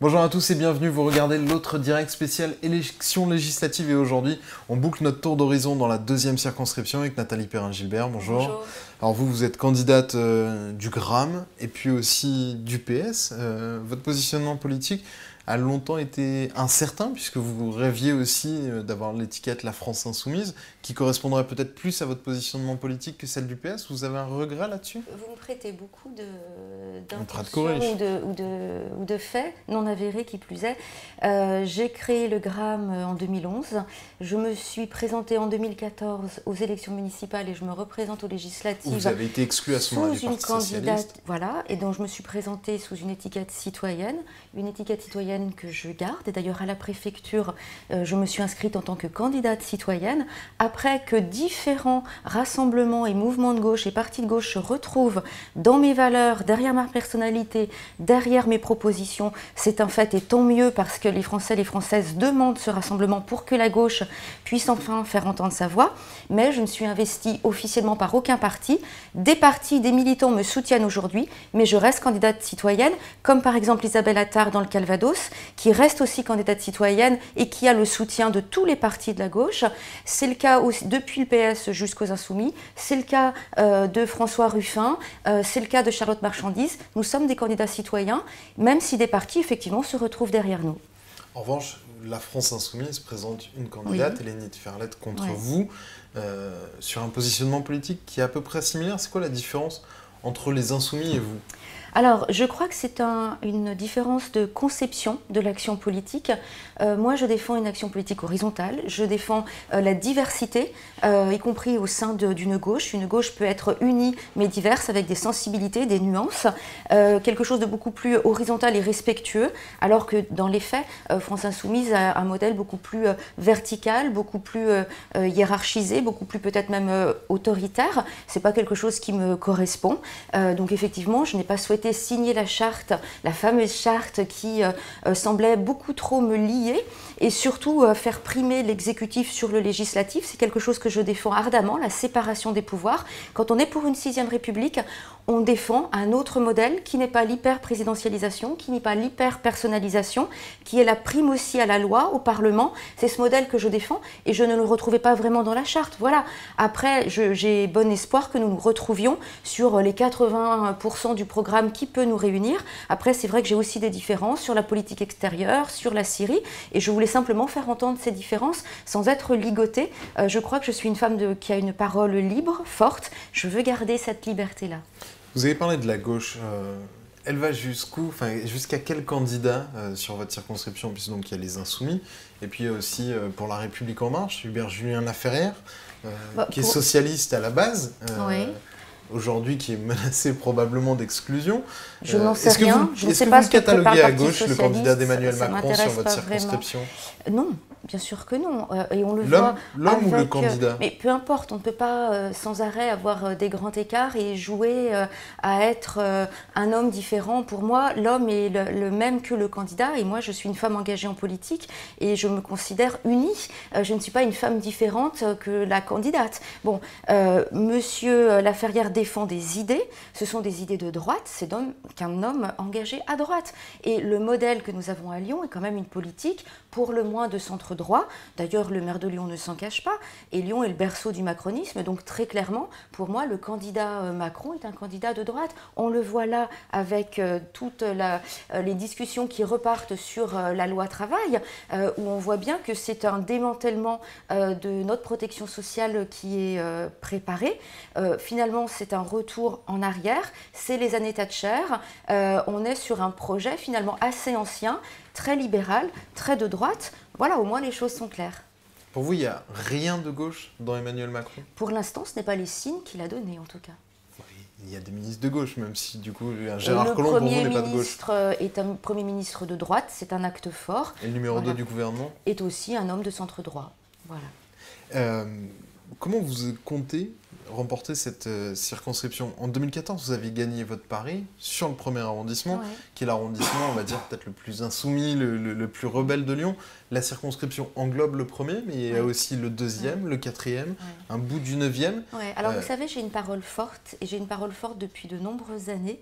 Bonjour à tous et bienvenue, vous regardez l'autre direct spécial élection législative et aujourd'hui on boucle notre tour d'horizon dans la deuxième circonscription avec Nathalie Perrin-Gilbert. Bonjour. Bonjour. Alors vous êtes candidate du GRAM et puis aussi du PS. Votre positionnement politique a longtemps été incertain puisque vous rêviez aussi d'avoir l'étiquette La France Insoumise qui correspondrait peut-être plus à votre positionnement politique que celle du PS. Vous avez un regret là-dessus? Vous me prêtez beaucoup d'intentions ou de faits non avérés qui plus est. J'ai créé le GRAM en 2011. Je me suis présentée en 2014 aux élections municipales et je me représente aux législatives. Vous avez été exclue à ce moment-là du Parti socialiste. Voilà, et donc je me suis présentée sous une étiquette citoyenne que je garde. Et d'ailleurs à la préfecture, je me suis inscrite en tant que candidate citoyenne. Après que différents rassemblements et mouvements de gauche et partis de gauche se retrouvent dans mes valeurs, derrière ma personnalité, derrière mes propositions, c'est un fait et tant mieux parce que les Français et les Françaises demandent ce rassemblement pour que la gauche puisse enfin faire entendre sa voix. Mais je ne suis investie officiellement par aucun parti. Des partis, des militants me soutiennent aujourd'hui, mais je reste candidate citoyenne, comme par exemple Isabelle Attard dans le Calvados, qui reste aussi candidate citoyenne et qui a le soutien de tous les partis de la gauche. C'est le cas aussi, depuis le PS jusqu'aux Insoumis, c'est le cas de François Ruffin, c'est le cas de Charlotte Marchandise. Nous sommes des candidats citoyens, même si des partis effectivement se retrouvent derrière nous. En revanche, la France Insoumise présente une candidate, oui. Hélénie Tferlet, contre vous, sur un positionnement politique qui est à peu près similaire. C'est quoi la différence entre les Insoumis et vous ? Alors, je crois que c'est une différence de conception de l'action politique. Moi, je défends une action politique horizontale. Je défends la diversité, y compris au sein d'une gauche. Une gauche peut être unie, mais diverse, avec des sensibilités, des nuances. Quelque chose de beaucoup plus horizontal et respectueux, alors que dans les faits, France Insoumise a un modèle beaucoup plus vertical, beaucoup plus hiérarchisé, beaucoup plus peut-être même autoritaire. C'est pas quelque chose qui me correspond. Donc effectivement, je n'ai pas souhaité signer la charte, la fameuse charte qui semblait beaucoup trop me lier et surtout faire primer l'exécutif sur le législatif. C'est quelque chose que je défends ardemment, la séparation des pouvoirs. Quand on est pour une 6e République, on défend un autre modèle qui n'est pas l'hyper-présidentialisation, qui n'est pas l'hyper-personnalisation, qui est la prime aussi à la loi, au Parlement. C'est ce modèle que je défends et je ne le retrouvais pas vraiment dans la charte. Voilà. Après, j'ai bon espoir que nous nous retrouvions sur les 80% du programme qui peut nous réunir. Après, c'est vrai que j'ai aussi des différences sur la politique extérieure, sur la Syrie, et je voulais simplement faire entendre ces différences sans être ligotée. Je crois que je suis une femme qui a une parole libre, forte. Je veux garder cette liberté-là. Vous avez parlé de la gauche. Elle va jusqu'où, enfin, jusqu'à quel candidat sur votre circonscription, puisque donc il y a les Insoumis, et puis aussi pour La République En Marche, Hubert Julien Laferrière, qui est socialiste à la base. Oui. Aujourd'hui qui est menacé probablement d'exclusion. Je n'en sais rien. Je ne sais pas ce que cataloguez à gauche le candidat d'Emmanuel Macron sur votre circonscription? Non, bien sûr que non. Et on le voit. L'homme ou le candidat? Mais peu importe, on ne peut pas sans arrêt avoir des grands écarts et jouer à être un homme différent. Pour moi, l'homme est le même que le candidat. Et moi, je suis une femme engagée en politique et je me considère unie. Je ne suis pas une femme différente que la candidate. Bon, monsieur Laferrière défend des idées, ce sont des idées de droite, c'est qu'un homme engagé à droite. Et le modèle que nous avons à Lyon est quand même une politique pour le moins de centre droit. D'ailleurs, le maire de Lyon ne s'en cache pas. Et Lyon est le berceau du macronisme. Donc très clairement, pour moi, le candidat Macron est un candidat de droite. On le voit là avec toutes les discussions qui repartent sur la loi travail, où on voit bien que c'est un démantèlement de notre protection sociale qui est préparé. Finalement, c'est un retour en arrière, c'est les années Thatcher, on est sur un projet finalement assez ancien, très libéral, très de droite. Voilà, au moins les choses sont claires. Pour vous, il n'y a rien de gauche dans Emmanuel Macron? Pour l'instant, ce n'est pas les signes qu'il a donnés en tout cas. Il y a des ministres de gauche, même si du coup Gérard Collomb pour vous n'est pas de gauche. Le Premier ministre est un Premier ministre de droite, c'est un acte fort. Et le numéro 2 du gouvernement est aussi un homme de centre droit. Voilà. Comment vous comptez remporter cette circonscription? En 2014, vous avez gagné votre pari sur le premier arrondissement, qui est l'arrondissement, on va dire, peut-être le plus insoumis, le plus rebelle de Lyon. La circonscription englobe le premier, mais il y a aussi le deuxième, le quatrième, un bout du 9e. Alors vous savez, j'ai une parole forte, et j'ai une parole forte depuis de nombreuses années.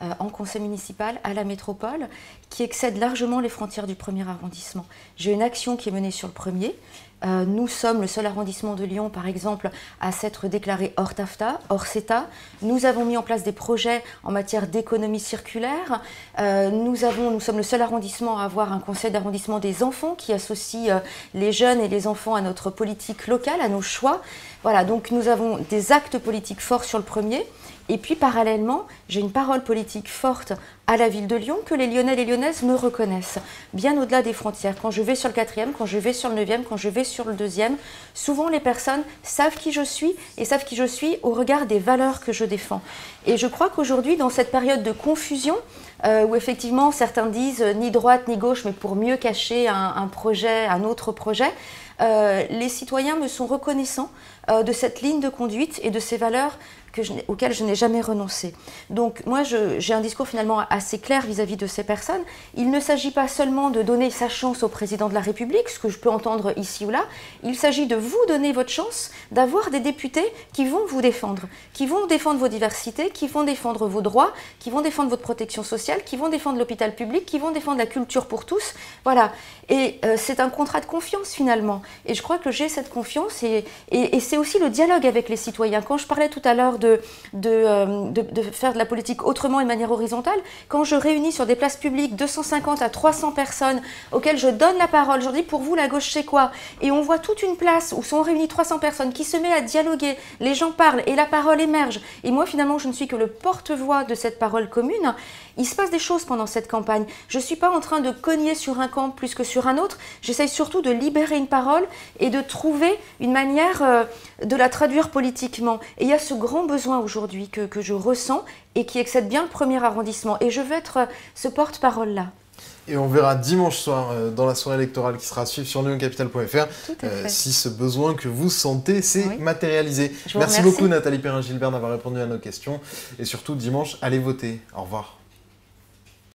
en conseil municipal à la métropole qui excède largement les frontières du premier arrondissement. J'ai une action qui est menée sur le premier. Nous sommes le seul arrondissement de Lyon, par exemple, à s'être déclaré hors TAFTA, hors CETA. Nous avons mis en place des projets en matière d'économie circulaire. Nous sommes le seul arrondissement à avoir un conseil d'arrondissement des enfants qui associe les jeunes et les enfants à notre politique locale, à nos choix. Voilà, donc nous avons des actes politiques forts sur le premier. Et puis parallèlement, j'ai une parole politique forte à la ville de Lyon que les Lyonnais et les Lyonnaises me reconnaissent, bien au-delà des frontières. Quand je vais sur le 4e, quand je vais sur le 9e, quand je vais sur le 2e, souvent les personnes savent qui je suis et savent qui je suis au regard des valeurs que je défends. Et je crois qu'aujourd'hui, dans cette période de confusion, où effectivement certains disent ni droite ni gauche, mais pour mieux cacher un autre projet, les citoyens me sont reconnaissants de cette ligne de conduite et de ces valeurs auxquelles je n'ai jamais renoncé. Donc moi, j'ai un discours finalement assez clair vis-à-vis de ces personnes. Il ne s'agit pas seulement de donner sa chance au président de la République, ce que je peux entendre ici ou là. Il s'agit de vous donner votre chance d'avoir des députés qui vont vous défendre, qui vont défendre vos diversités, qui vont défendre vos droits, qui vont défendre votre protection sociale, qui vont défendre l'hôpital public, qui vont défendre la culture pour tous. Voilà. Et c'est un contrat de confiance finalement. Et je crois que j'ai cette confiance et c'est aussi le dialogue avec les citoyens. Quand je parlais tout à l'heure de faire de la politique autrement et de manière horizontale, quand je réunis sur des places publiques 250 à 300 personnes auxquelles je donne la parole, je leur dis pour vous la gauche c'est quoi? Et on voit toute une place où sont réunies 300 personnes qui se met à dialoguer, les gens parlent et la parole émerge. Et moi finalement je ne suis que le porte-voix de cette parole commune. Il se passe des choses pendant cette campagne. Je ne suis pas en train de cogner sur un camp plus que sur un autre. J'essaye surtout de libérer une parole et de trouver une manière de la traduire politiquement. Et il y a ce grand besoin aujourd'hui que je ressens et qui excède bien le premier arrondissement. Et je veux être ce porte-parole-là. Et on verra dimanche soir dans la soirée électorale qui sera à suivre sur lyoncapital.fr si ce besoin que vous sentez s'est matérialisé. Merci beaucoup Nathalie Perrin-Gilbert d'avoir répondu à nos questions. Et surtout dimanche, allez voter. Au revoir.